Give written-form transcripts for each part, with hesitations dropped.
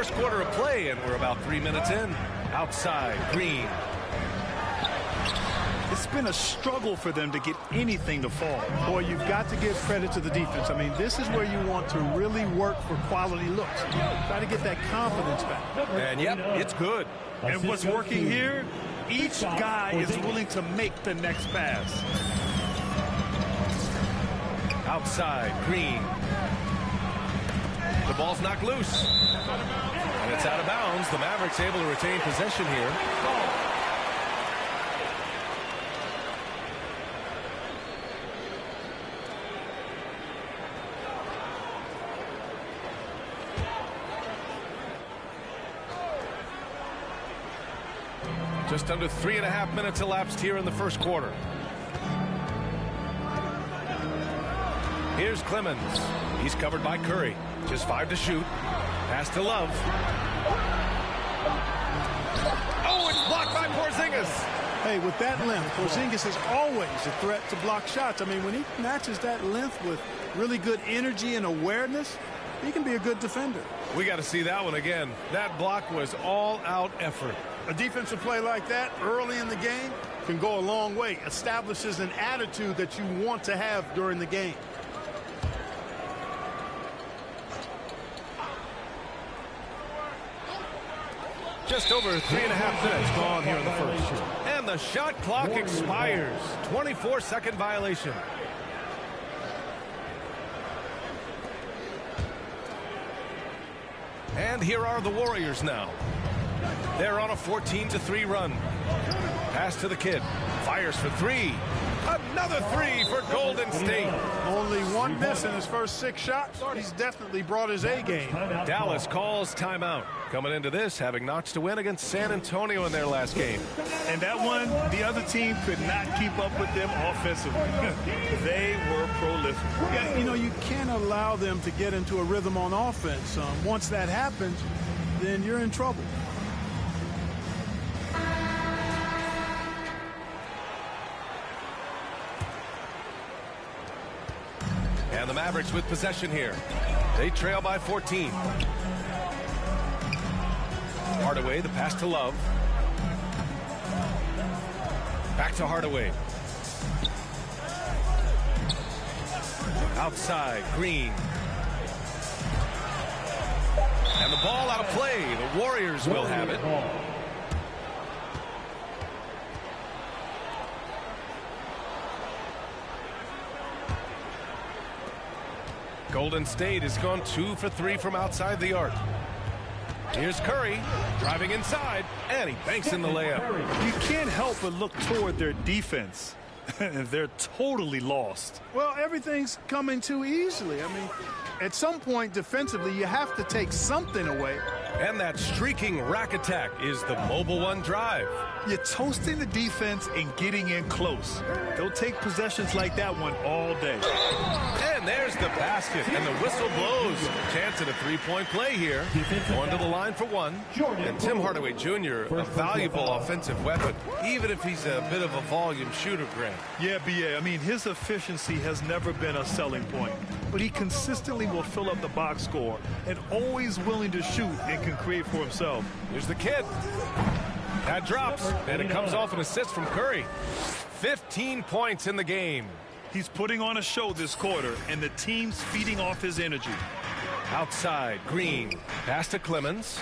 first quarter of play, and we're about 3 minutes in. Outside, Green. It's been a struggle for them to get anything to fall. Boy, you've got to give credit to the defense. I mean, this is where you want to really work for quality looks. Try to get that confidence back. And, yep, it's good. And what's working here, each guy is willing to make the next pass. Outside, Green. The ball's knocked loose. And it's out of bounds. The Mavericks able to retain possession here. Just under 3.5 minutes elapsed here in the first quarter. Here's Clemens. He's covered by Curry. Just 5 to shoot. Pass to Love. Oh, it's blocked by Porzingis. Hey, with that length, Porzingis is always a threat to block shots. I mean, when he matches that length with really good energy and awareness, he can be a good defender. We got to see that one again. That block was all-out effort. A defensive play like that early in the game can go a long way. Establishes an attitude that you want to have during the game. Just over 3.5 minutes gone here in the first. And the shot clock expires. 24-second violation. And here are the Warriors now. They're on a 14-3 run. Pass to the kid. Fires for 3. Another 3 for Golden State. Only one miss in his first 6 shots. He's definitely brought his A game. Dallas calls timeout. Coming into this, having notched a win against San Antonio in their last game. And that one, the other team could not keep up with them offensively. They were prolific. Yeah, you know, you can't allow them to get into a rhythm on offense. Once that happens, then you're in trouble. And the Mavericks with possession here. They trail by 14. Hardaway, the pass to Love. Back to Hardaway. Outside, Green. And the ball out of play. The Warriors will have it. Golden State has gone 2 for 3 from outside the arc. Here's Curry driving inside, and he banks in the layup. You can't help but look toward their defense. They're totally lost. Well, everything's coming too easily. I mean, at some point defensively, you have to take something away. And that streaking rack attack is the Mobile One drive. You're toasting the defense and getting in close. They'll take possessions like that one all day. And there's the basket, and the whistle blows. Chance at a three-point play here. Going to the line for 1. And Tim Hardaway Jr., a valuable offensive weapon, even if he's a bit of a volume shooter, Grant. Yeah, B.A. I mean, his efficiency has never been a selling point. But he consistently will fill up the box score and always willing to shoot and can create for himself. Here's the kid. That drops, and it comes off an assist from Curry. 15 points in the game. He's putting on a show this quarter, and the team's feeding off his energy. Outside, Green. Pass to Clemens.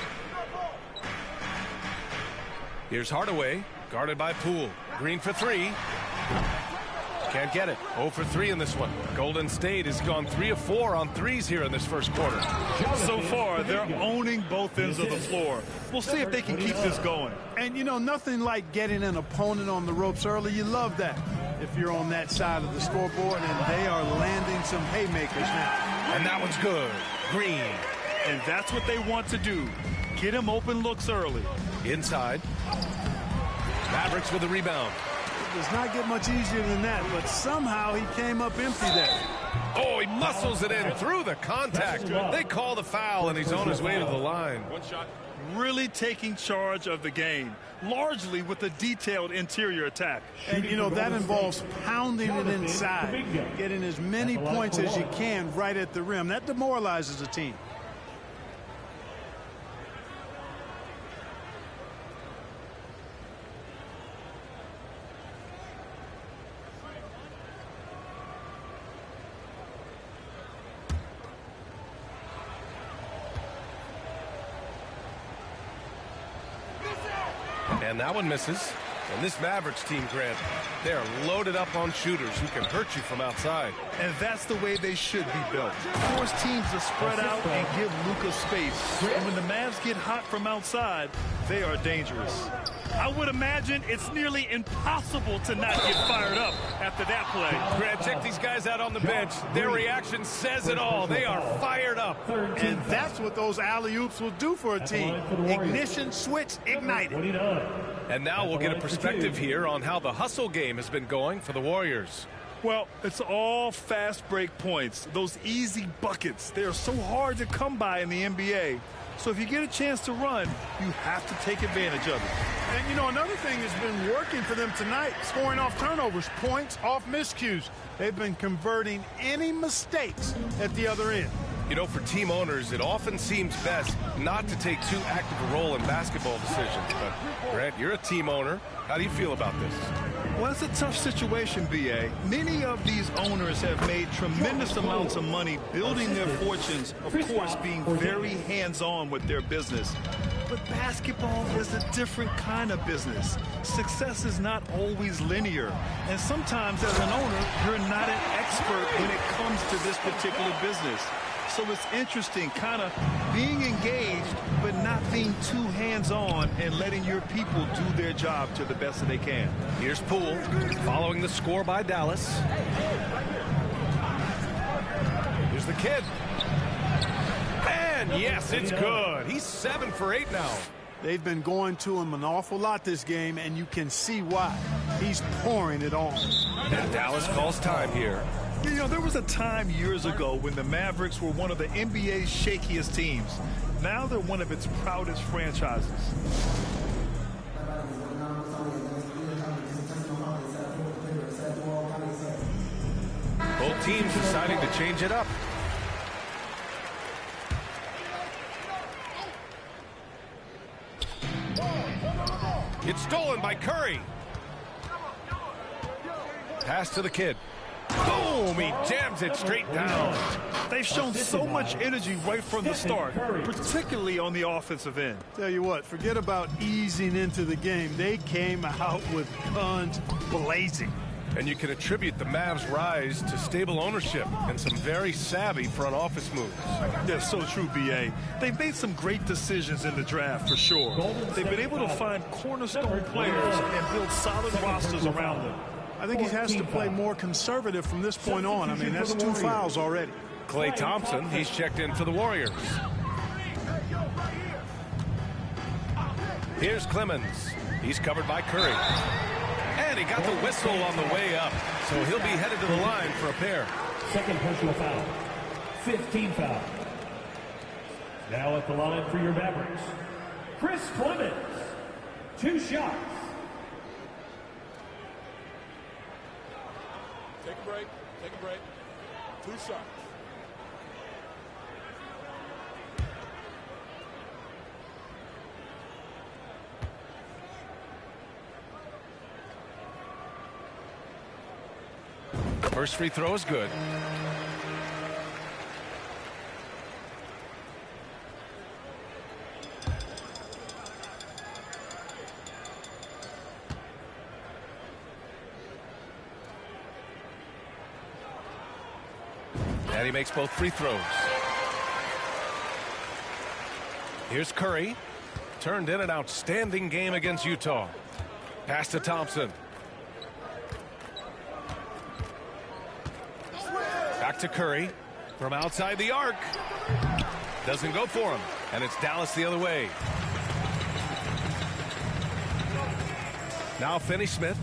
Here's Hardaway, guarded by Poole. Green for 3. Can't get it. 0 for 3 in this one. Golden State has gone 3 of 4 on threes here in this first quarter. So far, they're owning both ends of the floor. We'll see if they can keep this going. And, you know, nothing like getting an opponent on the ropes early. You love that if you're on that side of the scoreboard, and they are landing some haymakers now. And that one's good. Green. And that's what they want to do. Get him open looks early. Inside. Mavericks with a rebound. It does not get much easier than that, but somehow he came up empty there. Oh, he muscles it in through the contact. They call the foul, and he's on his way to the line. One shot. Really taking charge of the game, largely with a detailed interior attack. And, you know, that involves pounding it inside, getting as many points as you can right at the rim. That demoralizes a team. And that one misses. And this Mavericks team, Grant, they are loaded up on shooters who can hurt you from outside. And that's the way they should be built. Force teams to spread out and give Luka space. And when the Mavs get hot from outside, they are dangerous. I would imagine it's nearly impossible to not get fired up after that play. Grant, check these guys out on the bench. Their reaction says it all. They are fired up. And that's what those alley-oops will do for a team. Ignition, switch, ignited. And now we'll get a perspective here on how the hustle game has been going for the Warriors. Well, it's all fast break points. Those easy buckets. They are so hard to come by in the NBA. So if you get a chance to run, you have to take advantage of it. And, you know, another thing that's been working for them tonight, scoring off turnovers, points off miscues. They've been converting any mistakes at the other end. You know, for team owners, it often seems best not to take too active a role in basketball decisions. But, Grant, you're a team owner. How do you feel about this? Well, it's a tough situation, B.A. Many of these owners have made tremendous amounts of money building their fortunes, of course, being very hands-on with their business. But basketball is a different kind of business. Success is not always linear. And sometimes, as an owner, you're not an expert when it comes to this particular business. So it's interesting, kind of being engaged, but not being too hands-on and letting your people do their job to the best that they can. Here's Poole following the score by Dallas. Here's the kid. And yes, it's good. He's 7 for 8 now. They've been going to him an awful lot this game, and you can see why. He's pouring it on. And Dallas calls time here. You know, there was a time years ago when the Mavericks were one of the NBA's shakiest teams. Now they're one of its proudest franchises. Both teams deciding to change it up. It's stolen by Curry. Pass to the kid. Boom! He jams it straight down. They've shown so much energy right from the start, particularly on the offensive end. Tell you what, forget about easing into the game. They came out with guns blazing. And you can attribute the Mavs' rise to stable ownership and some very savvy front office moves. That's so true, B.A. They've made some great decisions in the draft, for sure. They've been able to find cornerstone players and build solid rosters around them. I think he has to play more conservative from this point on. I mean, that's 2 fouls already. Klay Thompson, he's checked in for the Warriors. Here's Clemens. He's covered by Curry. And he got the whistle on the way up. So he'll be headed to the line for a pair. Second personal foul. 15 foul. Now at the line for your Mavericks, Chris Clemens. 2 shots. Take a break. Take a break. 2 shots. First free throw is good. And he makes both free throws. Here's Curry. Turned in an outstanding game against Utah. Pass to Thompson. Back to Curry from outside the arc. Doesn't go for him. And it's Dallas the other way. Now Finney-Smith.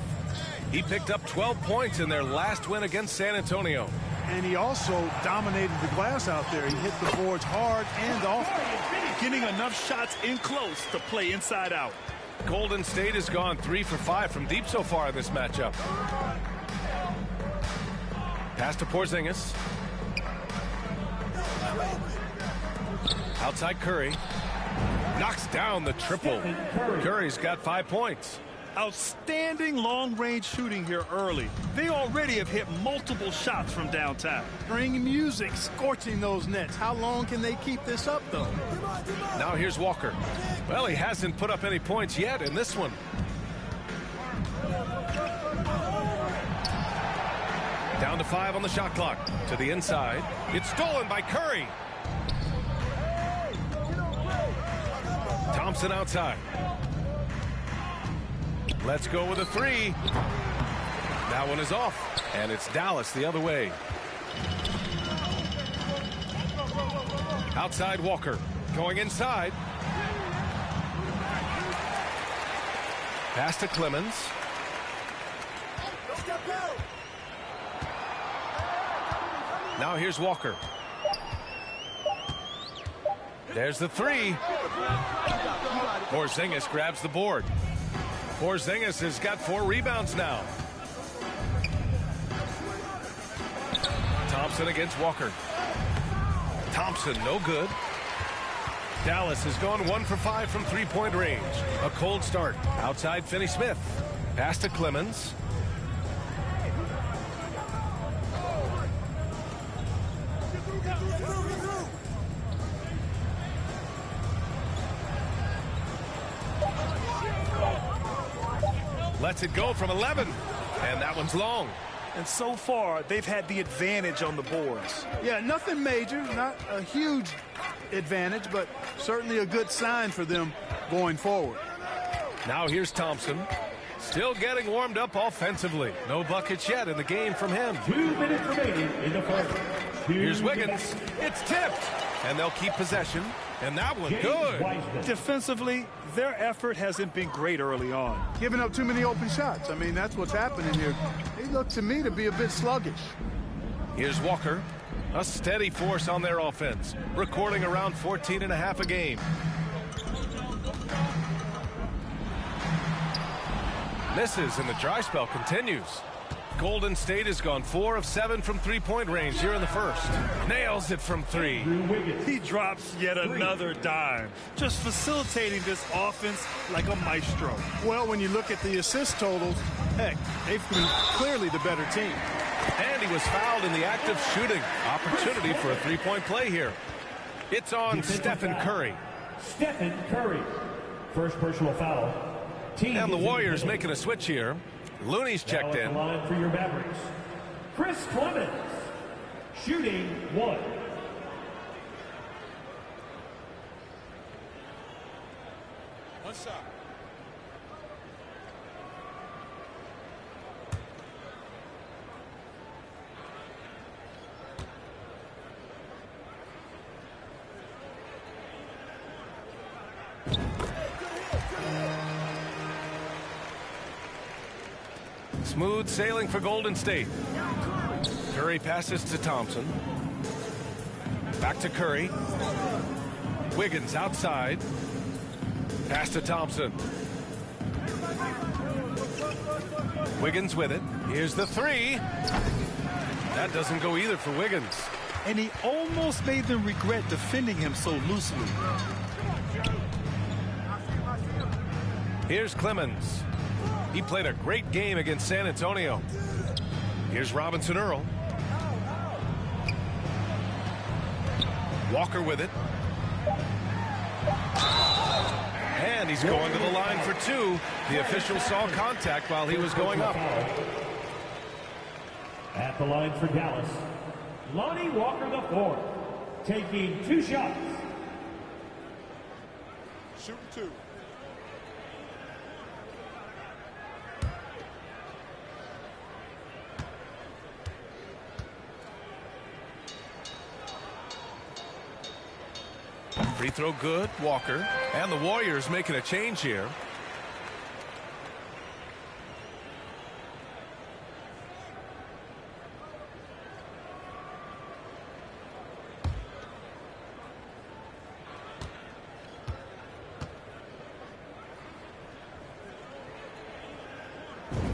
He picked up 12 points in their last win against San Antonio. And he also dominated the glass out there. He hit the boards hard and often. Getting enough shots in close to play inside out. Golden State has gone 3 for 5 from deep so far in this matchup. Pass to Porzingis. Outside Curry. Knocks down the triple. Curry's got 5 points. Outstanding long-range shooting here early. They already have hit multiple shots from downtown. Bring music, scorching those nets. How long can they keep this up, though? Now here's Walker. Well, he hasn't put up any points yet in this one. Down to 5 on the shot clock. To the inside. It's stolen by Curry. Thompson outside. Let's go with a 3. That one is off. And it's Dallas the other way. Outside Walker. Going inside. Pass to Clemens. Now here's Walker. There's the 3. Porzingis grabs the board. Porzingis has got 4 rebounds now. Thompson against Walker. Thompson, no good. Dallas has gone 1 for 5 from three-point range. A cold start. Outside Finney-Smith. Pass to Clemens. Lets it go from 11. And that one's long. And so far, they've had the advantage on the boards. Yeah, nothing major, not a huge advantage, but certainly a good sign for them going forward. Now here's Thompson. Still getting warmed up offensively. No buckets yet in the game from him. 2 minutes remaining in the first. Here's Wiggins. It's tipped. And they'll keep possession. And that one good. Defensively, their effort hasn't been great early on. Giving up too many open shots. I mean, that's what's happening here. They look to me to be a bit sluggish. Here's Walker. A steady force on their offense. Recording around 14.5 a game. Misses and the dry spell continues. Golden State has gone 4 of 7 from three-point range here in the first. Nails it from 3. He drops yet another dime, just facilitating this offense like a maestro. Well, when you look at the assist totals, heck, they've been clearly the better team. And he was fouled in the act of shooting. Opportunity for a three-point play here. It's on Stephen Curry. Stephen Curry. First personal foul. And the Warriors making a switch here. Looney's checked in. Line for your Mavericks. Chris Clemens. Shooting 1. One shot. Smooth sailing for Golden State. Curry passes to Thompson. Back to Curry. Wiggins outside. Pass to Thompson. Wiggins with it. Here's the 3. That doesn't go either for Wiggins. And he almost made them regret defending him so loosely. Here's Clemens. He played a great game against San Antonio. Here's Robinson Earl. Walker with it. And he's going to the line for 2. The official saw contact while he was going up. At the line for Dallas, Lonnie Walker IV, taking 2 shots. Shooting 2. Free throw good, Walker. And the Warriors making a change here.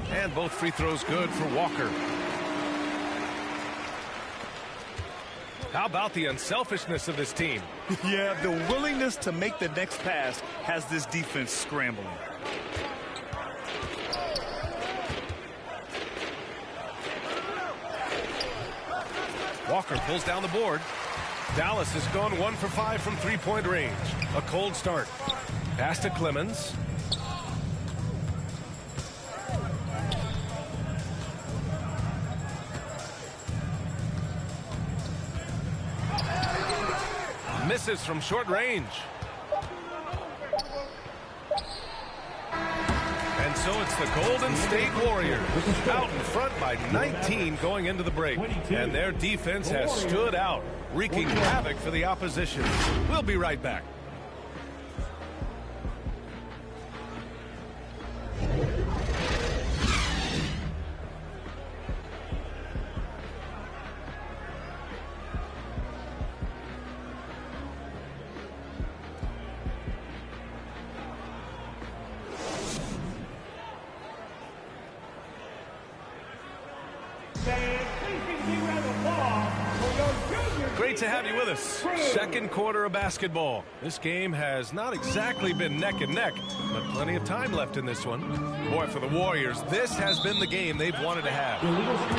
And both free throws good for Walker. How about the unselfishness of this team? Yeah, the willingness to make the next pass has this defense scrambling. Walker pulls down the board. Dallas has gone 1 for 5 from three-point range. A cold start. Pass to Clemens. Misses from short range. And so it's the Golden State Warriors out in front by 19 going into the break. And their defense has stood out, wreaking havoc for the opposition. We'll be right back. Great to have you with us. Second quarter of basketball. This game has not exactly been neck and neck, but plenty of time left in this one. Boy, for the Warriors, this has been the game they've wanted to have.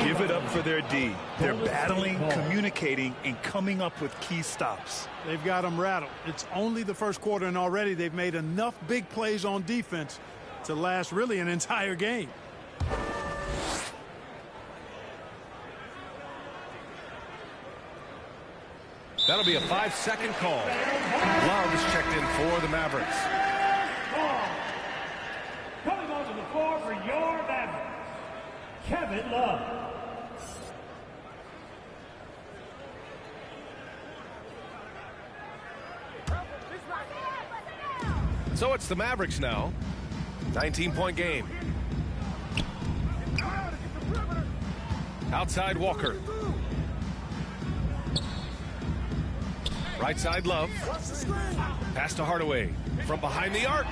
Give it up for their D. They're battling, communicating, and coming up with key stops. They've got them rattled. It's only the first quarter, and already they've made enough big plays on defense to last really an entire game. That'll be a 5-second call. Love is checked in for the Mavericks. Coming onto the floor for your Mavericks, Kevin Love. So it's the Mavericks now. 19-point game. Outside Walker. Right side Love. Pass to Hardaway. From behind the arc.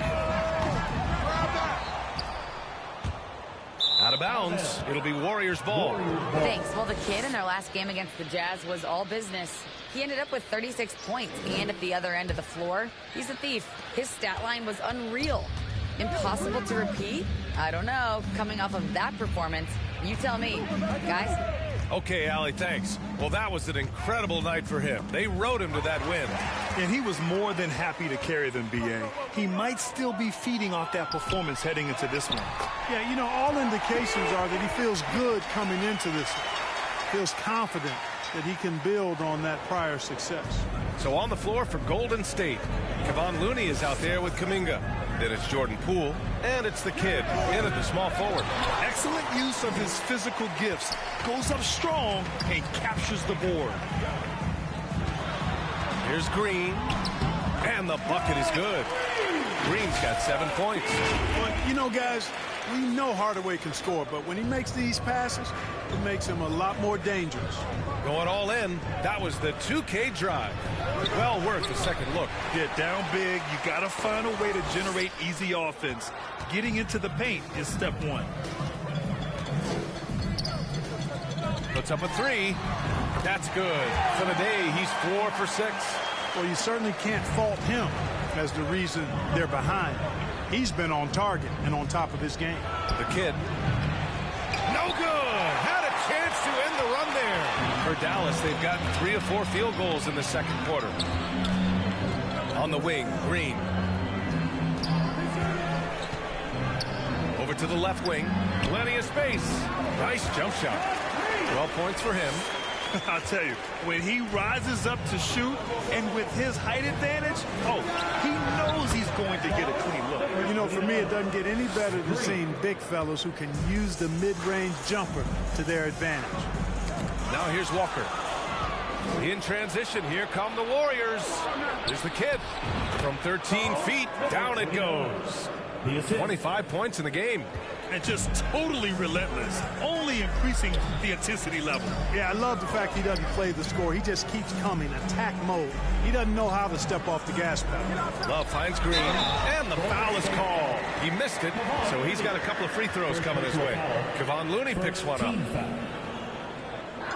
Out of bounds. It'll be Warriors ball. Thanks. Well, the kid in their last game against the Jazz was all business. He ended up with 36 points, and at the other end of the floor, he's a thief. His stat line was unreal. Impossible to repeat? I don't know. Coming off of that performance, you tell me. Guys? Okay, Allie, thanks. Well, that was an incredible night for him. They rode him to that win. And he was more than happy to carry them, B.A. He might still be feeding off that performance heading into this one. Yeah, you know, all indications are that he feels good coming into this one. Feels confident that he can build on that prior success. So on the floor for Golden State, Kevon Looney is out there with Kuminga. Then it's Jordan Poole, and it's the kid in at the small forward. Excellent use of his physical gifts. Goes up strong and captures the board. Here's Green, and the bucket is good. Green's got 7 points. But, you know, guys, we know Hardaway can score, but when he makes these passes, it makes him a lot more dangerous. Going all in, that was the 2K drive. Well worth a second look. Yeah, down big, you got to find a way to generate easy offense. Getting into the paint is step one. Puts up a 3. That's good. For the day, he's 4 for 6. Well, you certainly can't fault him as the reason they're behind. He's been on target and on top of his game. The kid. No good. Had a chance to end the run there. For Dallas, they've gotten 3 of 4 field goals in the second quarter. On the wing, Green. Over to the left wing. Plenty of space. Nice jump shot. 12 points for him. I'll tell you, when he rises up to shoot, and with his height advantage, he knows he's going to get a clean look. You know, for me, it doesn't get any better than seeing big fellas who can use the mid-range jumper to their advantage. Now here's Walker. In transition, here come the Warriors. Here's the kid. From 13 feet, down it goes. 25 points in the game. And just totally relentless, only increasing the intensity level. Yeah, I love the fact he doesn't play the score. He just keeps coming, attack mode. He doesn't know how to step off the gas pedal. Love finds Green, and the foul is called. He missed it, so he's got a couple of free throws coming his way. Kevon Looney picks one up.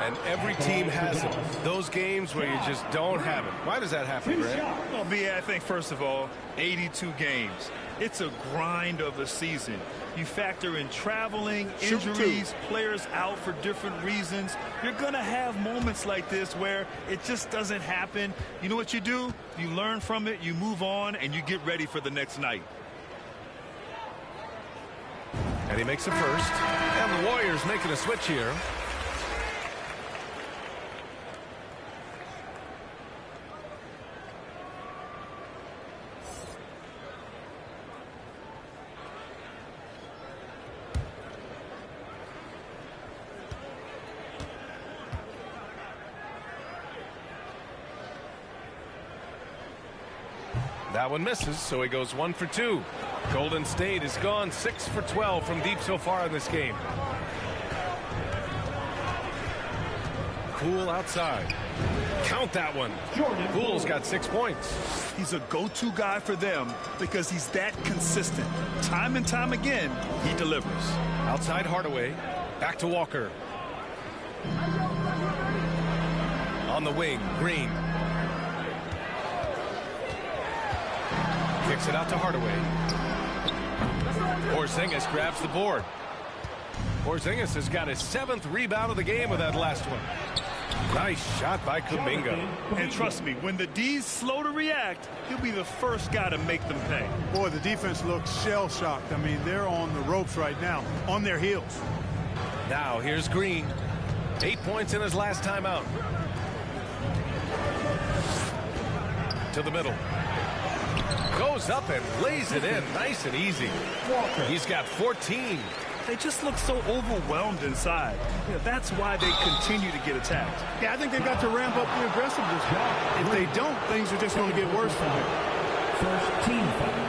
And every team has it. Those games where you just don't have it. Why does that happen, Grant? Well, B.A., I think, first of all, 82 games. It's a grind of a season. You factor in traveling, injuries, players out for different reasons. You're going to have moments like this where it just doesn't happen. You know what you do? You learn from it, you move on, and you get ready for the next night. And he makes a first. And the Warriors making a switch here. That one misses, so he goes 1 for 2. Golden State has gone 6 for 12 from deep so far in this game. Poole outside. Count that one. Poole's got 6 points. He's a go-to guy for them because he's that consistent. Time and time again, he delivers. Outside Hardaway. Back to Walker. On the wing, Green. Kicks it out to Hardaway. Porzingis grabs the board. Porzingis has got his 7th rebound of the game with that last one. Nice shot by Kuminga. And trust me, when the D's slow to react, he'll be the first guy to make them pay. Boy, the defense looks shell-shocked. I mean, they're on the ropes right now, on their heels. Now here's Green. 8 points in his last time out. To the middle. Goes up and lays it in nice and easy. He's got 14. They just look so overwhelmed inside. Yeah, that's why they continue to get attacked. Yeah, I think they've got to ramp up the aggressiveness. If they don't, things are just going to get worse from here. First team foul.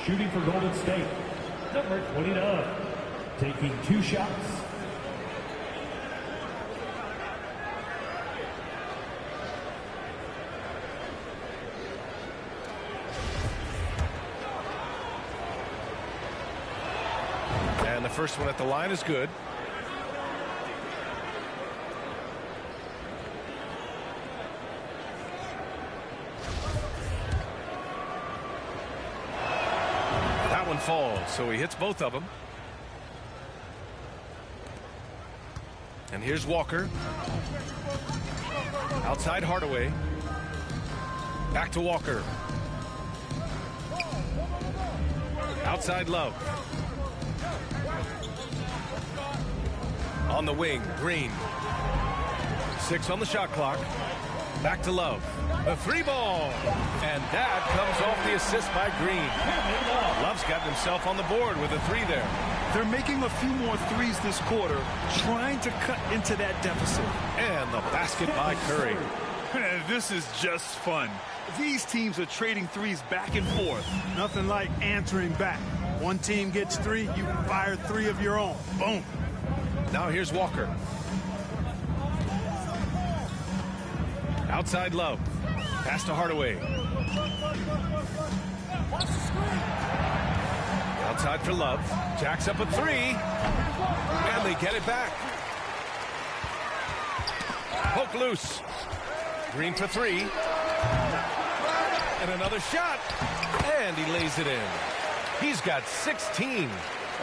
Shooting for Golden State, number 29, taking 2 shots. And the first one at the line is good. That one falls, so he hits both of them. And here's Walker. Outside Hardaway. Back to Walker. Outside Love. On the wing, Green. 6 on the shot clock. Back to Love. The 3-ball. And that comes off the assist by Green. Love's gotten himself on the board with a 3 there. They're making a few more threes this quarter, trying to cut into that deficit. And the basket by Curry. And this is just fun. These teams are trading threes back and forth. Nothing like answering back. One team gets 3, you fire 3 of your own. Boom. Now here's Walker. Outside Love. Pass to Hardaway. Outside for Love. Jacks up a 3. And they get it back. Poke loose. Green for 3. And another shot. And he lays it in. He's got 16.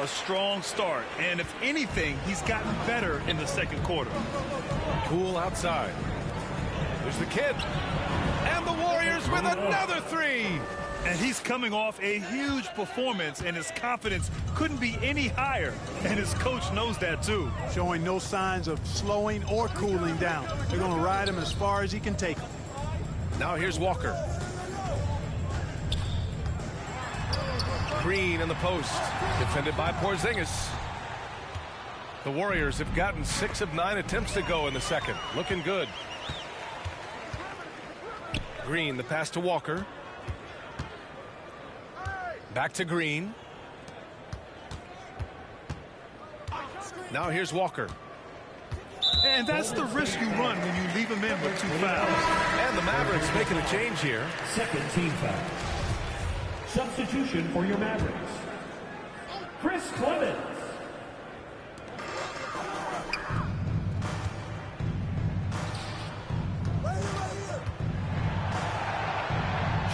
A strong start, and if anything, he's gotten better in the second quarter. Poole outside. There's the kid. And the Warriors with another 3. And he's coming off a huge performance, and his confidence couldn't be any higher. And his coach knows that, too. Showing no signs of slowing or cooling down. They're going to ride him as far as he can take him. Now here's Walker. Green in the post. Defended by Porzingis. The Warriors have gotten 6 of 9 attempts to go in the second. Looking good. Green, the pass to Walker. Back to Green. Now here's Walker. And that's the risk you run when you leave him in with 2 fouls. And the Mavericks making a change here. Second team foul. Substitution for your Mavericks, Chris Clemens.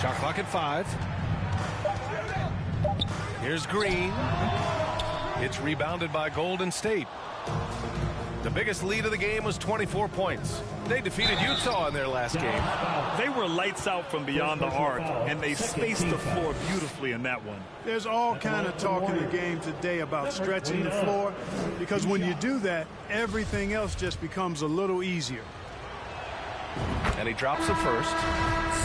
Shot clock at 5. Here's Green. It's rebounded by Golden State. The biggest lead of the game was 24 points. They defeated Utah in their last game. They were lights out from beyond the arc, and they spaced the floor beautifully in that one. There's all kind of talk in the game today about stretching the floor, because when you do that, everything else just becomes a little easier. And he drops the first.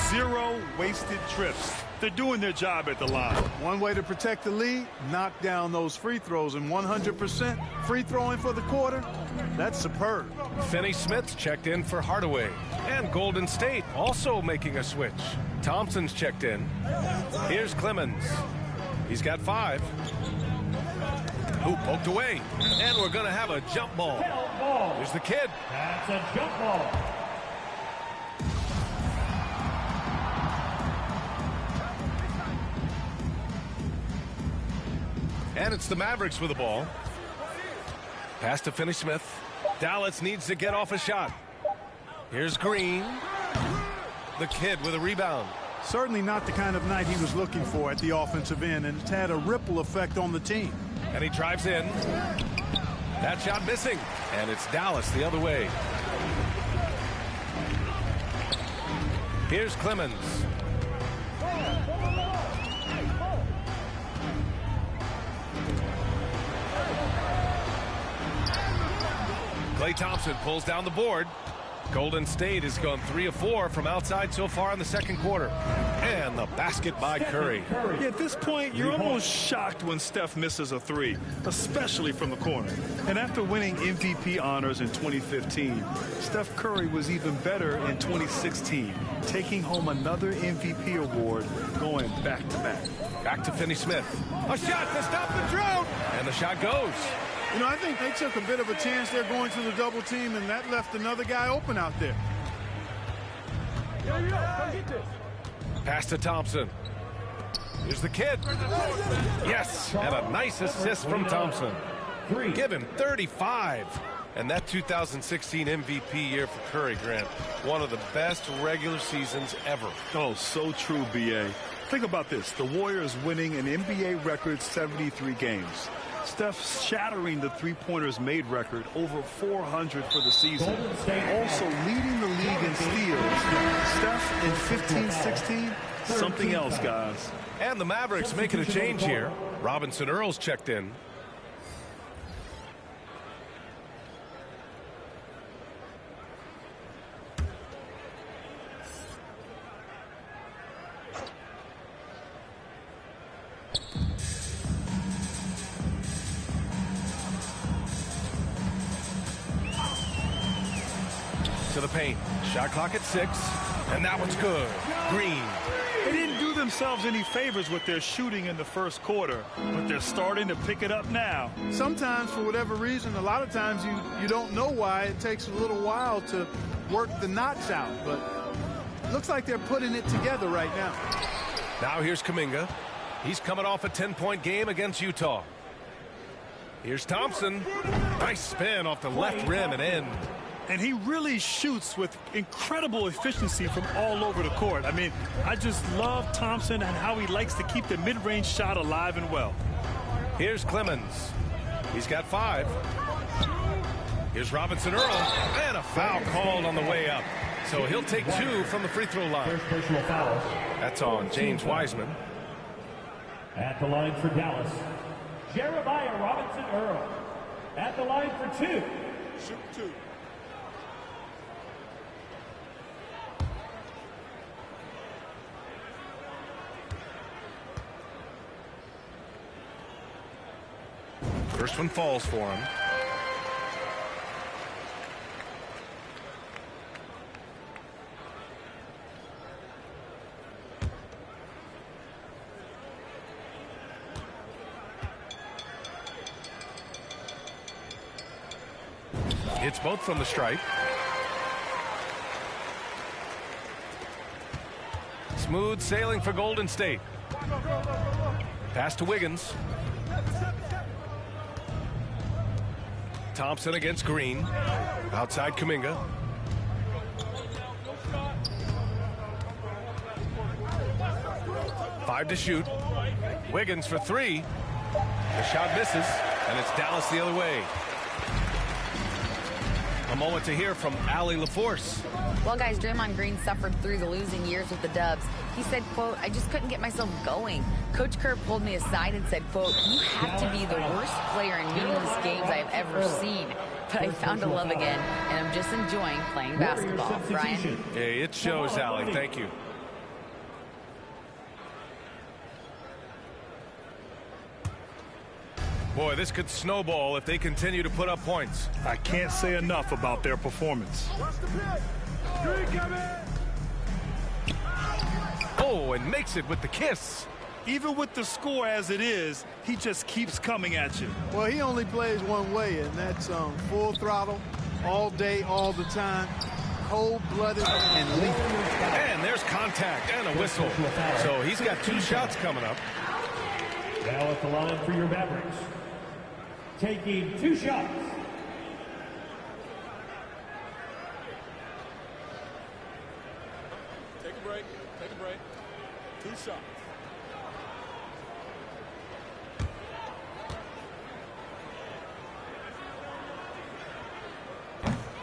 0 wasted trips. They're doing their job at the line. One way to protect the lead, knock down those free throws, and 100% free throwing for the quarter, that's superb. Finney-Smith's checked in for Hardaway. And Golden State also making a switch. Thompson's checked in. Here's Clemens. He's got 5. Who poked away. And we're going to have a jump ball. Here's the kid. That's a jump ball. And it's the Mavericks with the ball. Pass to Finney-Smith. Dallas needs to get off a shot. Here's Green. The kid with a rebound. Certainly not the kind of night he was looking for at the offensive end, and it's had a ripple effect on the team. And he drives in. That shot missing. And it's Dallas the other way. Here's Clemens. Klay Thompson pulls down the board. Golden State has gone 3 of 4 from outside so far in the second quarter. And the basket by Curry. Yeah, at this point, you're almost shocked when Steph misses a 3, especially from the corner. And after winning MVP honors in 2015, Steph Curry was even better in 2016, taking home another MVP award, going back-to-back. Back to Finney-Smith. A shot to stop the drought. And the shot goes. You know, I think they took a bit of a chance there going to the double team, and that left another guy open out there. Pass to Thompson. Here's the kid. Yes, and a nice assist from Thompson. Give him 35. And that 2016 MVP year for Curry, Grant, one of the best regular seasons ever. Oh, so true, B.A. Think about this. The Warriors winning an NBA record 73 games. Steph shattering the three-pointers made record, over 400 for the season. Also leading the league in steals. Steph in 15-16, something else, guys. And the Mavericks making a change here. Robinson Earl's checked in. To the paint. Shot clock at 6. And that one's good. Green. They didn't do themselves any favors with their shooting in the first quarter, but they're starting to pick it up now. Sometimes, for whatever reason, a lot of times you don't know why. It takes a little while to work the knots out, but it looks like they're putting it together right now. Now here's Kuminga. He's coming off a 10-point game against Utah. Here's Thompson. Nice spin off the left rim and in. And he really shoots with incredible efficiency from all over the court. I mean, I just love Thompson and how he likes to keep the mid-range shot alive and well. Here's Clemens. He's got 5. Here's Robinson Earl. And a foul called on the way up. So he'll take 2 from the free throw line. First personal foul. That's on James Wiseman. At the line for Dallas, Jeremiah Robinson Earl. At the line for 2. Shoot 2. First one falls for him. Hits both from the stripe. Smooth sailing for Golden State. Pass to Wiggins. Thompson against Green. Outside Kuminga. Five to shoot. Wiggins for 3. The shot misses, and it's Dallas the other way. A moment to hear from Allie LaForce. Well, guys, Draymond Green suffered through the losing years with the Dubs. He said, quote, "I just couldn't get myself going. Coach Kerr pulled me aside and said, quote, you have to be the worst player in meaningless games I've ever seen. But I found a love again, and I'm just enjoying playing basketball." Brian? Hey, it shows, Allie. Thank you. Boy, this could snowball if they continue to put up points. I can't say enough about their performance. Oh, and makes it with the kiss. Even with the score as it is, he just keeps coming at you. Well, he only plays one way, and that's full throttle, all day, all the time, cold-blooded and lethal. And there's contact and a whistle. So he's got 2 shots coming up. Now at the line for your Mavericks, taking 2 shots. Take a break. Take a break. 2 shots.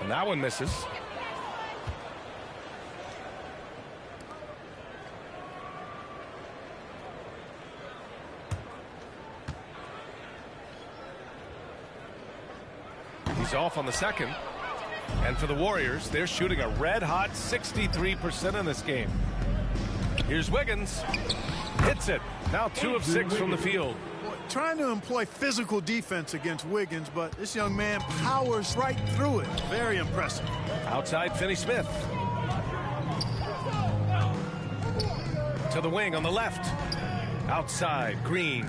And that one misses. He's off on the second. And for the Warriors, they're shooting a red-hot 63% in this game. Here's Wiggins. Hits it. Now 2 of 6 from the field. Trying to employ physical defense against Wiggins, but this young man powers right through it. Very impressive. Outside Finney-Smith. To the wing on the left. Outside Green.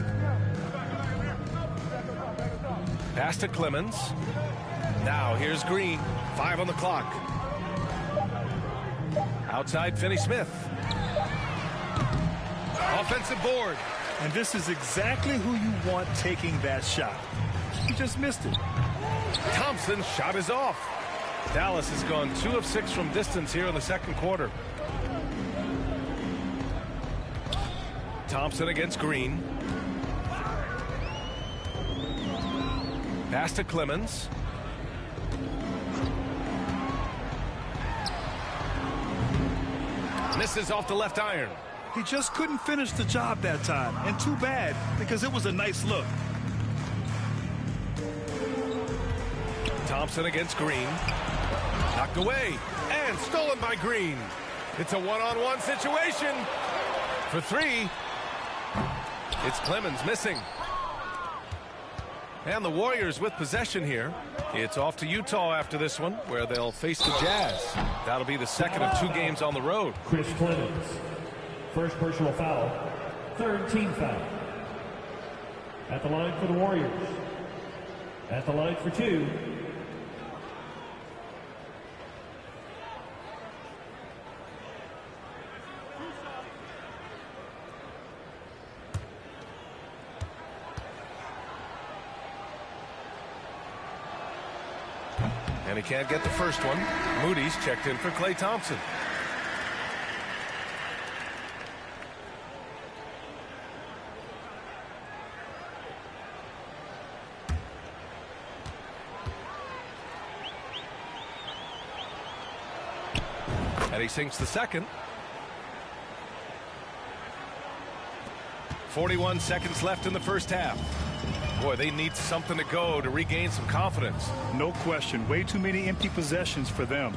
Pass to Clemens. Now here's Green. 5 on the clock. Outside Finney-Smith. Offensive board. And this is exactly who you want taking that shot. He just missed it. Thompson's shot is off. Dallas has gone 2 of 6 from distance here in the second quarter. Thompson against Green. Pass to Clemens. Misses off the left iron. He just couldn't finish the job that time. And too bad, because it was a nice look. Thompson against Green. Knocked away. And stolen by Green. It's a one-on-one situation. For 3. It's Clemens missing. And the Warriors with possession here. It's off to Utah after this one, where they'll face the Jazz. That'll be the second of 2 games on the road. Chris Clemens. First personal foul, 3rd team foul. At the line for the Warriors. At the line for 2. And he can't get the first one. Moody's checked in for Klay Thompson. And he sinks the second. 41 seconds left in the first half. Boy, they need something to go to regain some confidence. No question. Way too many empty possessions for them.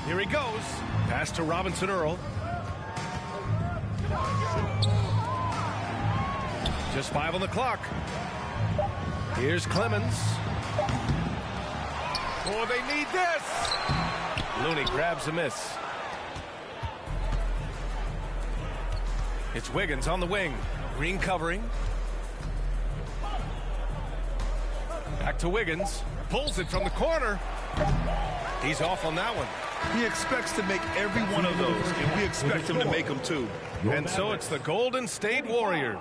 Here he goes. Pass to Robinson Earl. Just 5 on the clock. Here's Clemens. Oh, they need this. Looney grabs a miss. It's Wiggins on the wing. Green covering. Back to Wiggins. Pulls it from the corner. He's off on that one. He expects to make every one of those, and we expect him to make them too. And so it's the Golden State Warriors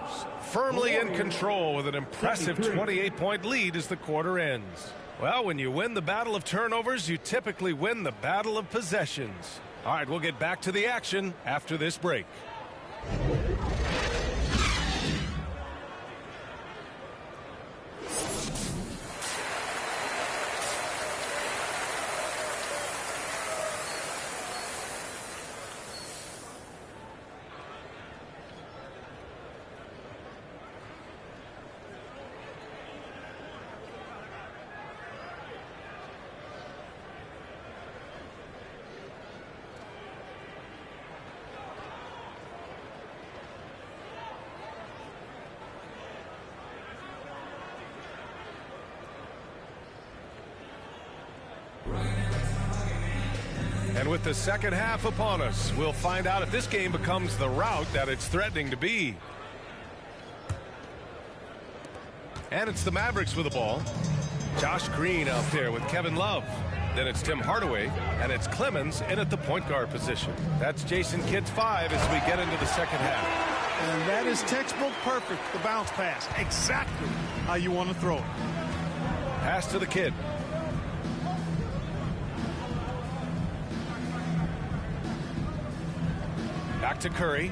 firmly in control with an impressive 28-point lead as the quarter ends. Well, when you win the battle of turnovers, you typically win the battle of possessions. All right, we'll get back to the action after this break. And with the second half upon us, we'll find out if this game becomes the rout that it's threatening to be. And it's the Mavericks with the ball. Josh Green out there with Kevin Love. Then it's Tim Hardaway, and it's Clemens in at the point guard position. That's Jason Kidd's 5 as we get into the second half. And that is textbook perfect, the bounce pass. Exactly how you want to throw it. Pass to the Kidd. Back to Curry.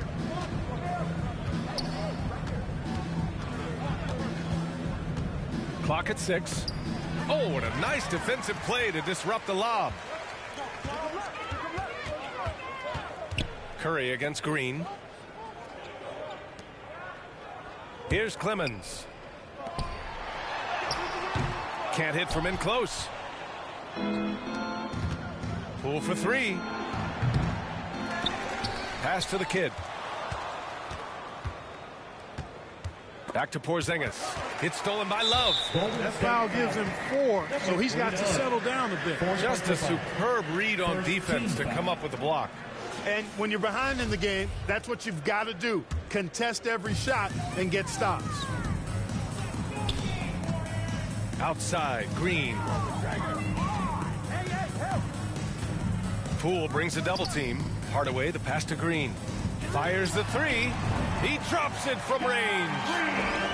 Clock at 6. Oh, what a nice defensive play to disrupt the lob. Curry against Green. Here's Clemens. Can't hit from in close. Poole for 3. Pass to the Kidd. Back to Porzingis. It's stolen by Love. That foul gives him 4, so he's got to settle down a bit. Just a superb read on defense to come up with the block. And when you're behind in the game, that's what you've got to do. Contest every shot and get stops. Outside, Green. Poole brings a double team. Hardaway, the pass to Green. Fires the 3. He drops it from range.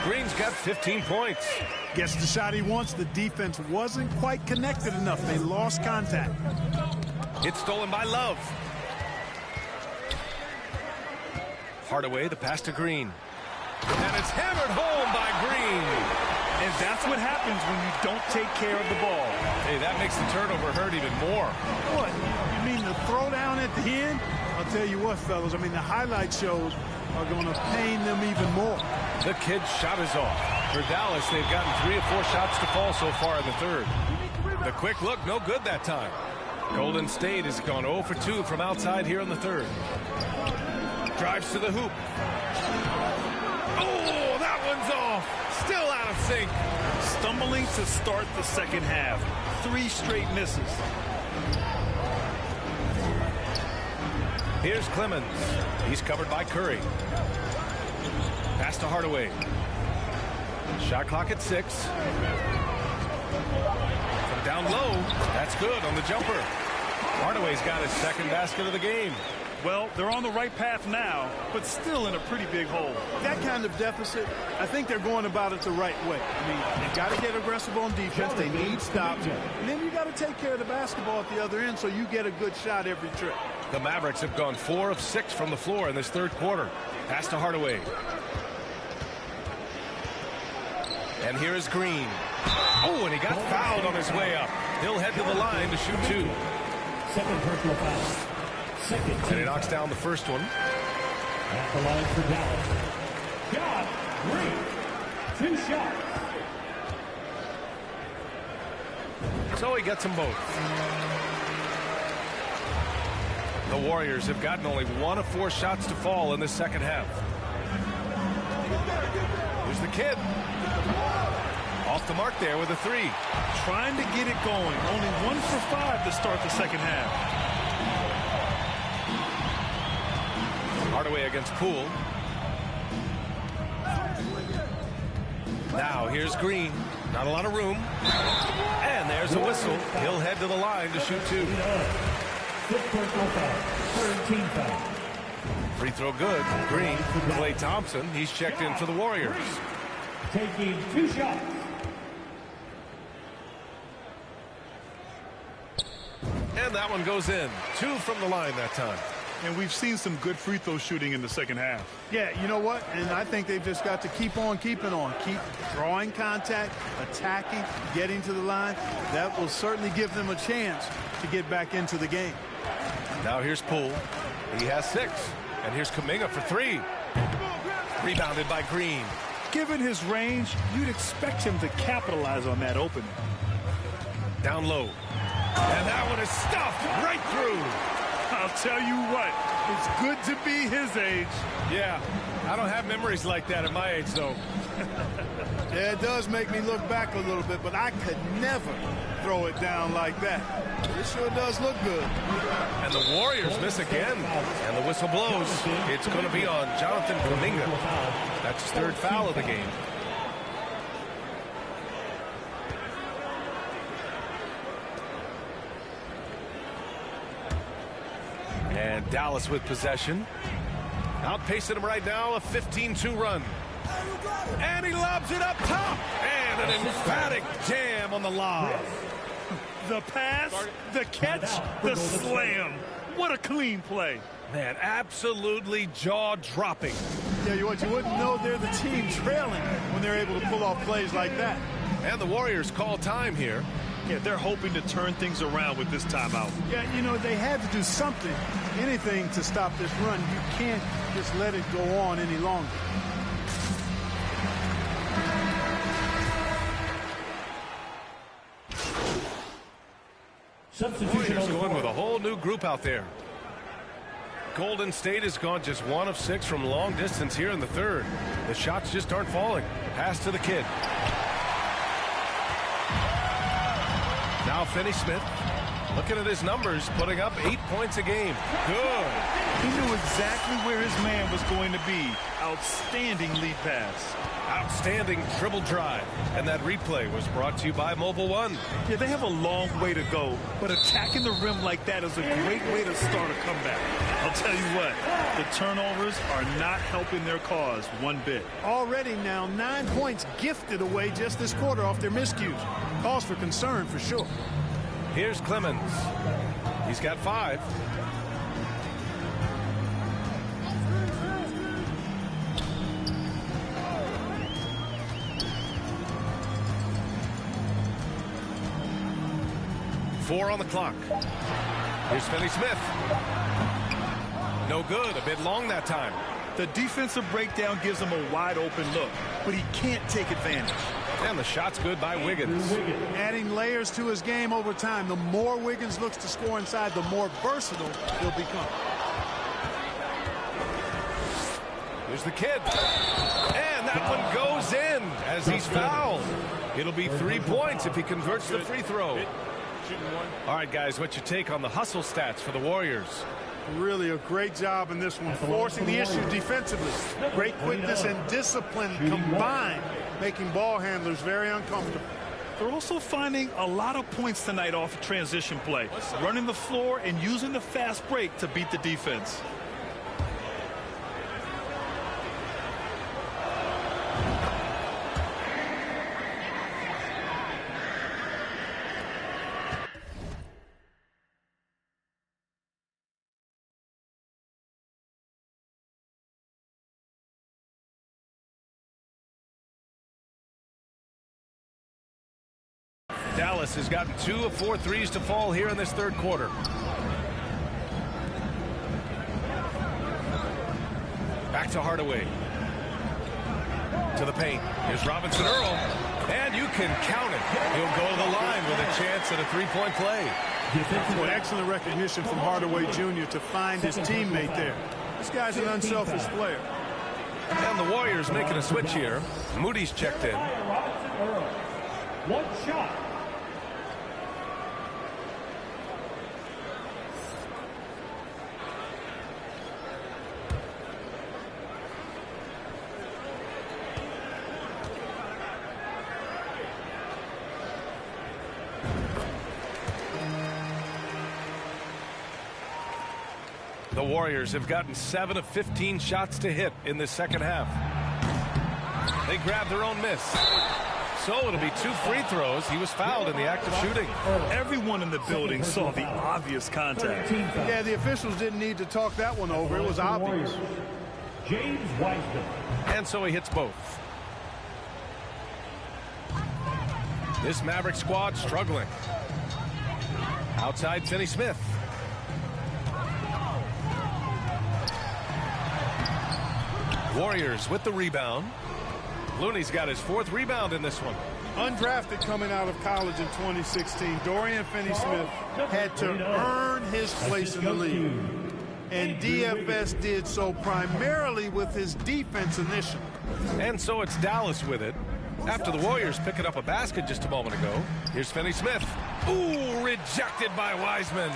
Green's got 15 points. Gets the shot he wants. The defense wasn't quite connected enough. They lost contact. It's stolen by Love. Hardaway, the pass to Green. And it's hammered home by Green. And that's what happens when you don't take care of the ball. Hey, that makes the turnover hurt even more. What? You mean the throwdown at the end? I'll tell you what, fellas. I mean, the highlight shows are going to pain them even more. The Kidd's shot is off. For Dallas, they've gotten 3 or 4 shots to fall so far in the third. The quick look, no good that time. Golden State has gone 0 for 2 from outside here in the third. Drives to the hoop. Oh, that one's off. Still out of sync. Stumbling to start the second half. 3 straight misses. Here's Clemens. He's covered by Curry. Pass to Hardaway. Shot clock at 6. From down low. That's good on the jumper. Hardaway's got his second basket of the game. Well, they're on the right path now, but still in a pretty big hole. That kind of deficit, I think they're going about it the right way. I mean, they've got to get aggressive on defense. They need stops. And then you got to take care of the basketball at the other end so you get a good shot every trip. The Mavericks have gone 4 of 6 from the floor in this third quarter. Pass to Hardaway. And here is Green. Oh, and he got fouled on his way up. He'll head to the line to shoot 2. Second personal foul. And he knocks down the first one. At the line for Dallas. Josh Green. 2 shots. So he gets them both. The Warriors have gotten only 1 of 4 shots to fall in the second half. Here's the Kidd. Off the mark there with a 3. Trying to get it going. Only 1 for 5 to start the second half. Hardaway against Poole. Now here's Green. Not a lot of room. And there's a whistle. He'll head to the line to shoot 2. Fifth personal foul. 13 foul. Free throw good. Green. Klay Thompson. He's checked in for the Warriors. Taking 2 shots. And that one goes in. 2 from the line that time. And we've seen some good free throw shooting in the second half. Yeah, you know what? And I think they've just got to keep on keeping on. Keep drawing contact, attacking, getting to the line. That will certainly give them a chance to get back into the game. Now here's Poole. He has 6. And here's Kuminga for 3. Rebounded by Green. Given his range, you'd expect him to capitalize on that opening. Down low. And that one is stuffed right through. I'll tell you what, it's good to be his age. Yeah, I don't have memories like that at my age, though. Yeah, it does make me look back a little bit, but I could never throw it down like that. It sure does look good. And the Warriors miss again, and the whistle blows. It's going to be on Jonathan Kuminga. That's his third foul of the game. And Dallas with possession. Outpacing him right now, a 15-2 run. And he lobs it up top. And an emphatic jam on the lob. The pass, the catch, the slam. What a clean play. Man, absolutely jaw-dropping. Yeah, you wouldn't know they're the team trailing when they're able to pull off plays like that. And the Warriors call time here. Yeah, they're hoping to turn things around with this timeout. Yeah, you know, they had to do something, anything to stop this run. You can't just let it go on any longer. Warriors going with a whole new group out there. Golden State has gone just 1 of 6 from long distance here in the third. The shots just aren't falling. Pass to the kid. Now Finney-Smith, looking at his numbers, putting up 8 points a game. Good. He knew exactly where his man was going to be. Outstanding lead pass. Outstanding dribble drive. And that replay was brought to you by Mobile One. Yeah, they have a long way to go, but attacking the rim like that is a great way to start a comeback. I'll tell you what, the turnovers are not helping their cause one bit. Already now 9 points gifted away just this quarter off their miscues. Cause for concern for sure. Here's Clemens. He's got 5. Four on the clock. Here's Finney-Smith. No good. A bit long that time. The defensive breakdown gives him a wide open look, but he can't take advantage. And the shot's good by Wiggins. Adding layers to his game over time. The more Wiggins looks to score inside, the more versatile he'll become. Here's the kid. And that one goes in as he's fouled. It'll be 3 points if he converts the free throw. All right, guys, what's your take on the hustle stats for the Warriors? Really a great job in this one, forcing the issue defensively. Great quickness and discipline combined, making ball handlers very uncomfortable. They're also finding a lot of points tonight off of transition play, running the floor and using the fast break to beat the defense. Dallas has gotten 2 of 4 threes to fall here in this third quarter. Back to Hardaway. To the paint. Here's Robinson Earl. And you can count it. He'll go to the line with a chance at a three-point play. Well, excellent recognition from Hardaway Jr. to find his teammate there. This guy's an unselfish player. And the Warriors making a switch here. Moody's checked in. One shot. The Warriors have gotten 7 of 15 shots to hit in the second half. They grabbed their own miss. So it'll be 2 free throws. He was fouled in the act of shooting. Everyone in the building saw the obvious contact. Yeah, the officials didn't need to talk that one over. It was obvious. James Wiseman. And so he hits both. This Maverick squad struggling. Outside Finney-Smith. Warriors with the rebound. Looney's got his 4th rebound in this one. Undrafted coming out of college in 2016, Dorian Finney-Smith had to earn his place in the league. And DFS did so primarily with his defense initially. And so it's Dallas with it. After the Warriors picking up a basket just a moment ago, here's Finney Smith. Ooh, rejected by Wiseman.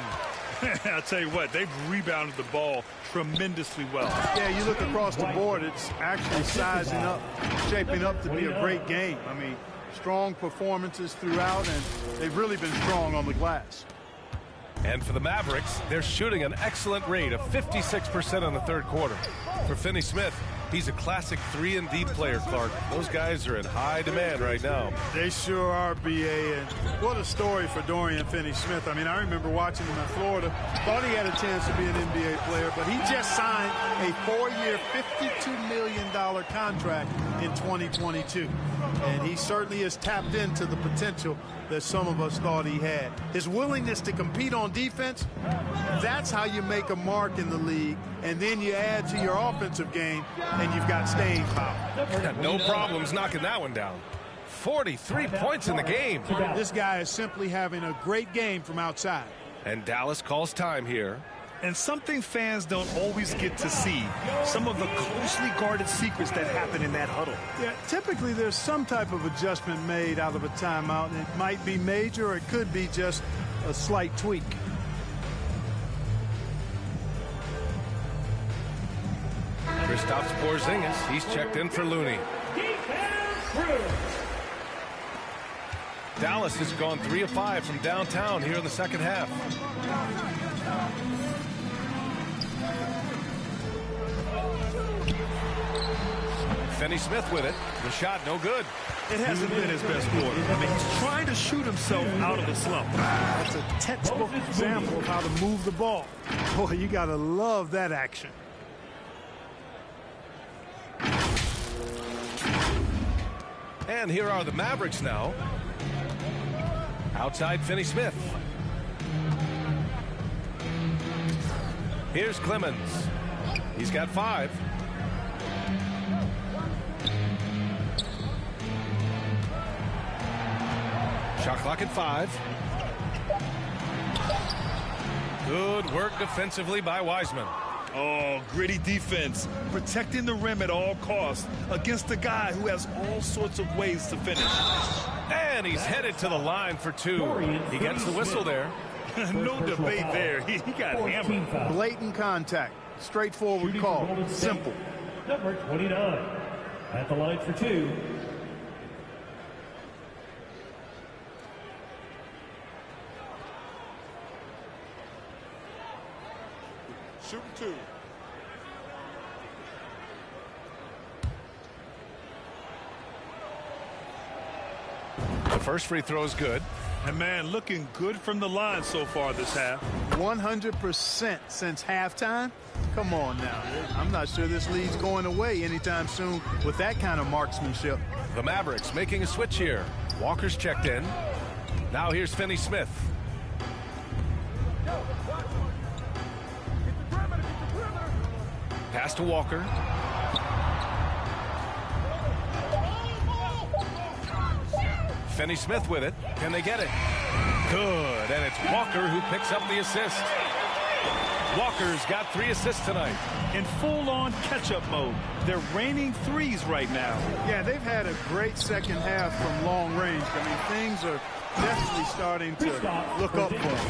I'll tell you what, they've rebounded the ball tremendously well. Yeah, you look across the board, it's actually shaping up to be a great game. I mean, strong performances throughout, and they've really been strong on the glass. And for the Mavericks, they're shooting an excellent rate of 56% in the third quarter. For Finney Smith, he's a classic 3-and-D player, Clark. Those guys are in high demand right now. They sure are, B.A. And what a story for Dorian Finney-Smith. I mean, I remember watching him in Florida. Thought he had a chance to be an NBA player, but he just signed a 4-year, $52 million contract in 2022. And he certainly has tapped into the potential that some of us thought he had. His willingness to compete on defense, that's how you make a mark in the league. And then you add to your offensive game, and you've got staying power. No problems knocking that one down. 43 points in the game. This guy is simply having a great game from outside. And Dallas calls time here. And something fans don't always get to see, some of the closely guarded secrets that happen in that huddle. Yeah, typically there's some type of adjustment made out of a timeout, and it might be major or it could be just a slight tweak. Kristaps Porzingis, he's checked in for Looney. Dallas has gone 3 of 5 from downtown here in the second half. Finney Smith with it. The shot no good. It hasn't been his best quarter. I mean, he's trying to shoot himself out of the slump. That's a textbook example of how to move the ball. Boy, you got to love that action. And here are the Mavericks now. Outside Finney Smith. Here's Clemens. He's got 5. Shot clock at 5. Good work defensively by Wiseman. Oh, gritty defense, protecting the rim at all costs against a guy who has all sorts of ways to finish. And he's headed to the line for 2. He gets the whistle there. No debate there. He got hammered. Blatant contact. Straightforward call. Simple. Number 29 at the line for 2. Shooting 2. The first free throw is good. And man, looking good from the line so far this half. 100% since halftime. Come on now. I'm not sure this lead's going away anytime soon with that kind of marksmanship. The Mavericks making a switch here. Walker's checked in. Now here's Finney Smith. Pass to Walker. Finney Smith with it. Can they get it? Good. And it's Walker who picks up the assist. Walker's got 3 assists tonight. In full-on catch-up mode. They're raining threes right now. Yeah, they've had a great second half from long range. I mean, things are definitely starting to look up for them.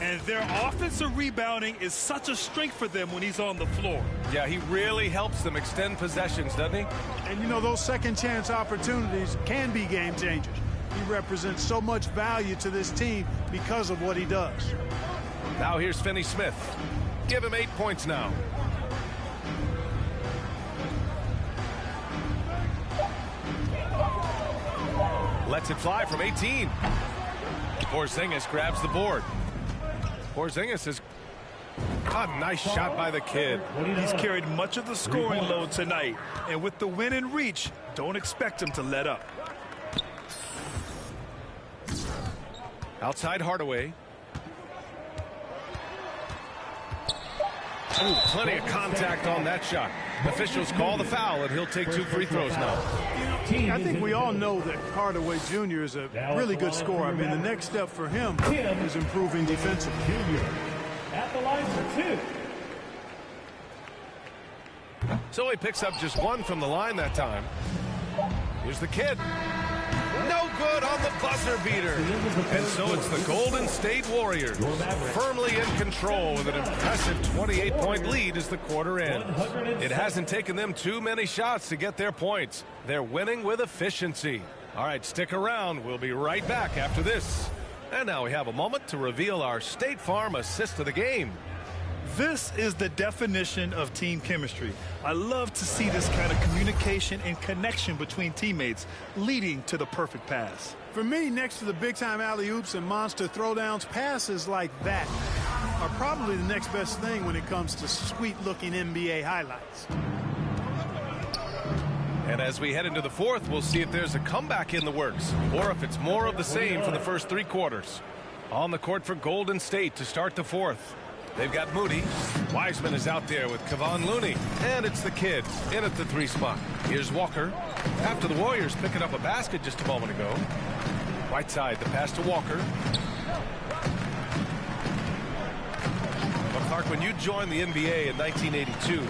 And their offensive rebounding is such a strength for them when he's on the floor. Yeah, he really helps them extend possessions, doesn't he? And, you know, those second-chance opportunities can be game changers. He represents so much value to this team because of what he does. Now here's Finney Smith. Give him 8 points now. Lets it fly from 18. Porzingis grabs the board. Porzingis is a nice shot by the kid. He's carried much of the scoring load tonight. And with the win in reach, don't expect him to let up. Outside Hardaway. Ooh, plenty of contact on that shot. Officials call the foul, and he'll take 2 free throws now. I think we all know that Hardaway Jr. is a really good scorer. I mean, the next step for him is improving defensively. At the line for 2. So he picks up just 1 from the line that time. Here's the kid. No good on the buzzer beater. And so it's the Golden State Warriors firmly in control with an impressive 28-point lead as the quarter ends. It hasn't taken them too many shots to get their points. They're winning with efficiency. All right, stick around. We'll be right back after this. And now we have a moment to reveal our State Farm assist of the game. This is the definition of team chemistry. I love to see this kind of communication and connection between teammates leading to the perfect pass. For me, next to the big-time alley-oops and monster throwdowns, passes like that are probably the next best thing when it comes to sweet-looking NBA highlights. And as we head into the fourth, we'll see if there's a comeback in the works or if it's more of the same for the first three quarters. On the court for Golden State to start the fourth. They've got Moody. Wiseman is out there with Kevon Looney. And it's the kid in at the three spot. Here's Walker. After the Warriors picking up a basket just a moment ago. Right side, the pass to Walker. But Clark, when you joined the NBA in 1982,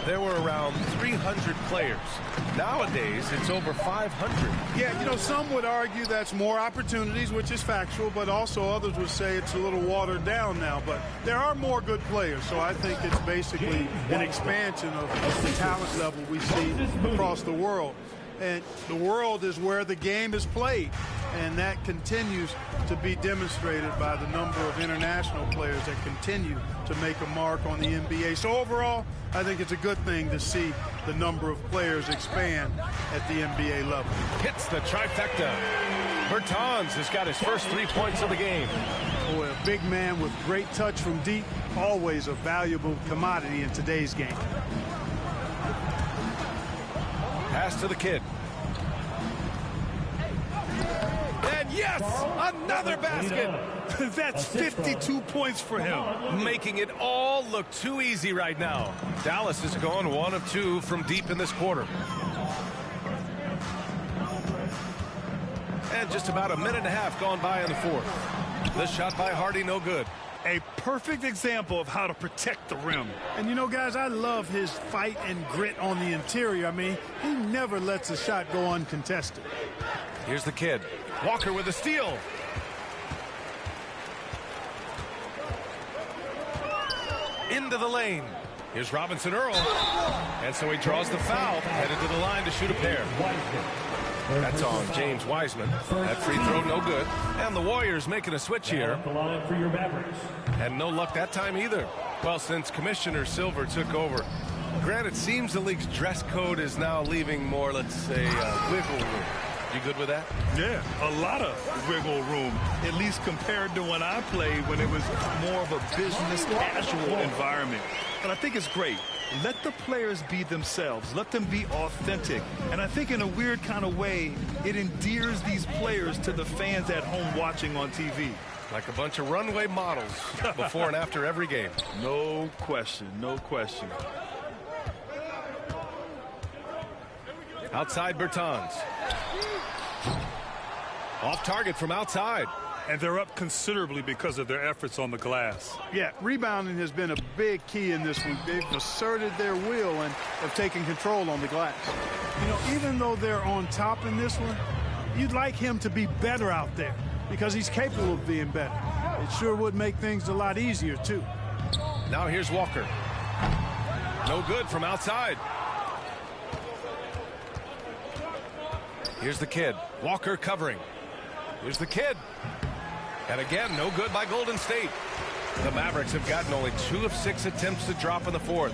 there were around 300 players. Nowadays, it's over 500. Yeah, you know, some would argue that's more opportunities, which is factual, but also others would say it's a little watered down now. But there are more good players, so I think it's basically an expansion of the talent level we see across the world. And the world is where the game is played, and that continues to be demonstrated by the number of international players that continue to make a mark on the NBA. So overall, I think it's a good thing to see the number of players expand at the NBA level. Hits the trifecta. Bertans has got his first 3 points of the game. Boy, a big man with great touch from deep, always a valuable commodity in today's game. Pass to the kid. And yes, another basket. That's 52 points for him. Making it all look too easy right now. Dallas is going 1 of 2 from deep in this quarter. And just about a minute and a half gone by in the fourth. This shot by Hardy, no good. A perfect example of how to protect the rim. And you know, guys, I love his fight and grit on the interior. I mean, he never lets a shot go uncontested. Here's the kid. Walker with a steal. Into the lane. Here's Robinson Earl. And so he draws the foul, headed to the line to shoot a pair. That's on James Wiseman. That free throw no good. And the Warriors making a switch here. The line for your Mavericks. And no luck that time either. Well, since Commissioner Silver took over, Grant, it seems the league's dress code is now leaving more, let's say, wiggle room. You good with that? Yeah, a lot of wiggle room, at least compared to when I played, when it was more of a business casual environment. But I think it's great. Let the players be themselves. Let them be authentic. And I think in a weird kind of way, it endears these players to the fans at home watching on TV. Like a bunch of runway models before and after every game. No question, no question. Outside Bertans. Off target from outside. And they're up considerably because of their efforts on the glass. Yeah, rebounding has been a big key in this one. They've asserted their will and have taken control on the glass. You know, even though they're on top in this one, you'd like him to be better out there because he's capable of being better. It sure would make things a lot easier, too. Now here's Walker. No good from outside. Here's the kid. Walker covering. Here's the kid. And again, no good by Golden State. The Mavericks have gotten only 2 of 6 attempts to drop in the fourth.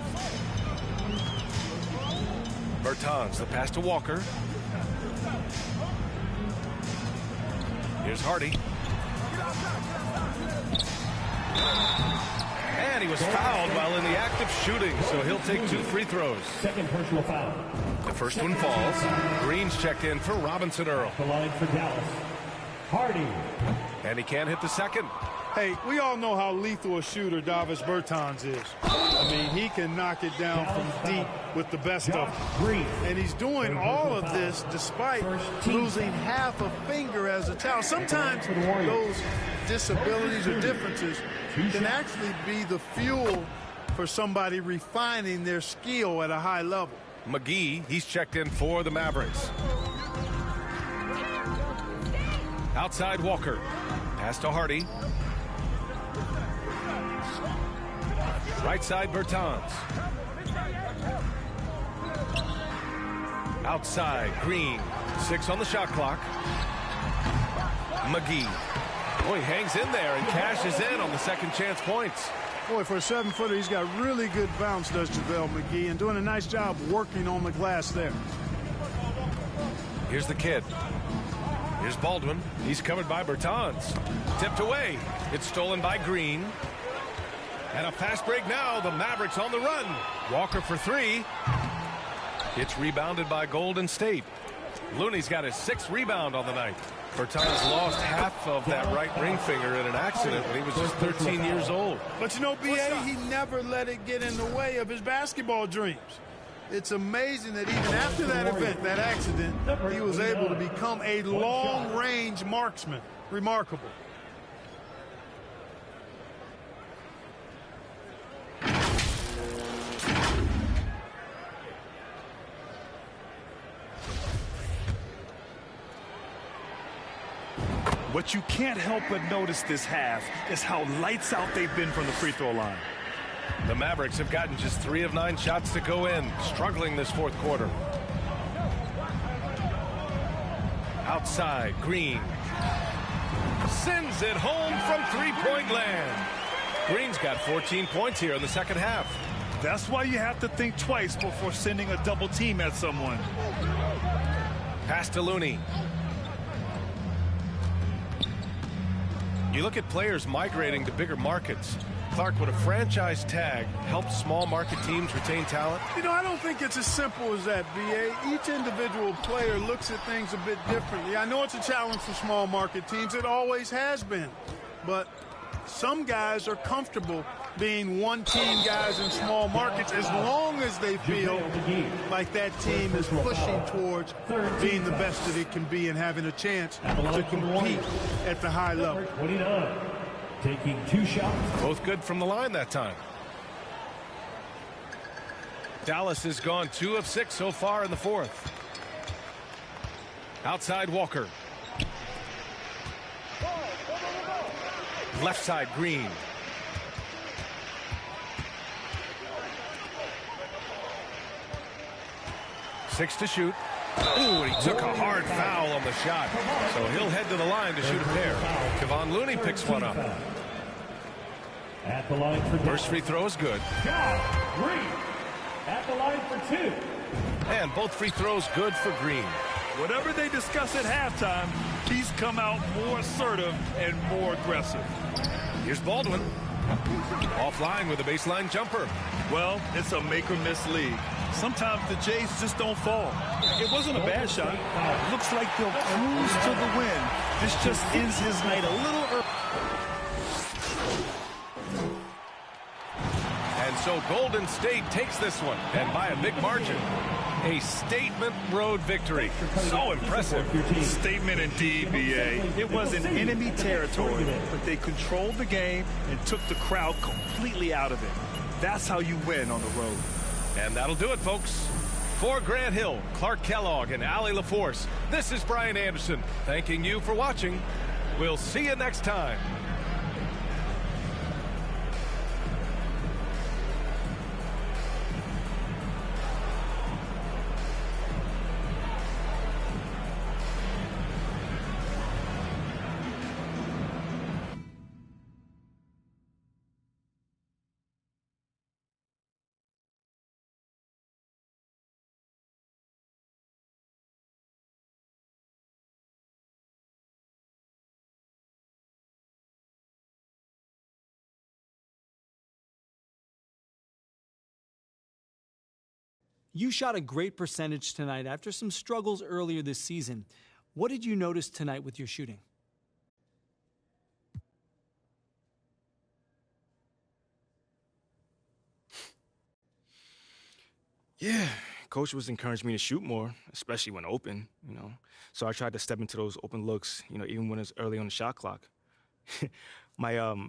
Bertans, the pass to Walker. Here's Hardy. And he was fouled while in the act of shooting, so he'll take 2 free throws. Second personal foul. The first one falls. Green's checked in for Robinson Earl. The line for Dallas. Hardy. And he can't hit the second. Hey, we all know how lethal a shooter Davis Bertans is. I mean, he can knock it down from deep with the best of them. And he's doing all of this despite losing half a finger as a towel. Sometimes those disabilities or differences can actually be the fuel for somebody refining their skill at a high level. McGee, he's checked in for the Mavericks. Outside Walker. Pass to Hardy. Right side Bertans. Outside Green. 6 on the shot clock. McGee. Boy, he hangs in there and cashes in on the second chance points. Boy, for a 7-footer, he's got really good bounce, does JaVale McGee, and doing a nice job working on the glass there. Here's the kid. Here's Baldwin. He's covered by Bertans. Tipped away. It's stolen by Green. And a fast break now. The Mavericks on the run. Walker for 3. It's rebounded by Golden State. Looney's got his 6th rebound on the night. Bertans lost half of that right ring finger in an accident when he was just 13 years old. But you know, B.A., he never let it get in the way of his basketball dreams. It's amazing that even after that event, that accident, he was able to become a long-range marksman. Remarkable. What you can't help but notice this half is how lights out they've been from the free throw line. The Mavericks have gotten just 3 of 9 shots to go in, struggling this 4th quarter. Outside, Green. Sends it home from three-point land. Green's got 14 points here in the second half. That's why you have to think twice before sending a double team at someone. Pass to Looney. You look at players migrating to bigger markets. Clark, would a franchise tag help small market teams retain talent? You know, I don't think it's as simple as that, B.A. Each individual player looks at things a bit differently. I know it's a challenge for small market teams. It always has been. But some guys are comfortable being one-team guys in small markets as long as they feel like that team is pushing towards being the best that it can be and having a chance to compete at the high level. 29, taking 2 shots. Both good from the line that time. Dallas has gone 2 of 6 so far in the 4th. Outside Walker. Left side Green. Six to shoot. Ooh, and he took a hard foul on the shot. So he'll head to the line to shoot a pair. Kevon Looney picks one up. At the line for First free throw is good. Green at the line for 2. And both free throws good for Green. Whatever they discuss at halftime, he's come out more assertive and more aggressive. Here's Baldwin. Offline with a baseline jumper. Well, it's a make-or-miss league. Sometimes the Jays just don't fall. It wasn't a bad shot. Looks like they'll cruise to the win. This just ends his night a little early. And so Golden State takes this one, and by a big margin. A statement road victory. So impressive. Statement indeed, B.A. It was in enemy territory, but they controlled the game and took the crowd completely out of it. That's how you win on the road. And that'll do it, folks. For Grant Hill, Clark Kellogg, and Allie LaForce, this is Brian Anderson, thanking you for watching. We'll see you next time. You shot a great percentage tonight after some struggles earlier this season. What did you notice tonight with your shooting? Yeah, coach was encouraging me to shoot more, especially when open, So I tried to step into those open looks, even when it's early on the shot clock. My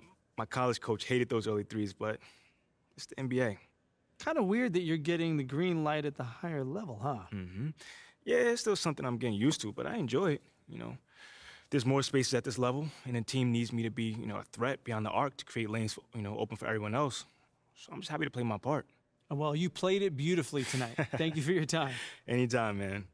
college coach hated those early threes, but it's the NBA. Kind of weird that you're getting the green light at the higher level, huh? Yeah, it's still something I'm getting used to, but I enjoy it, there's more spaces at this level, and the team needs me to be, a threat beyond the arc to create lanes, open for everyone else. So I'm just happy to play my part. Well, you played it beautifully tonight. Thank you for your time. Anytime, man.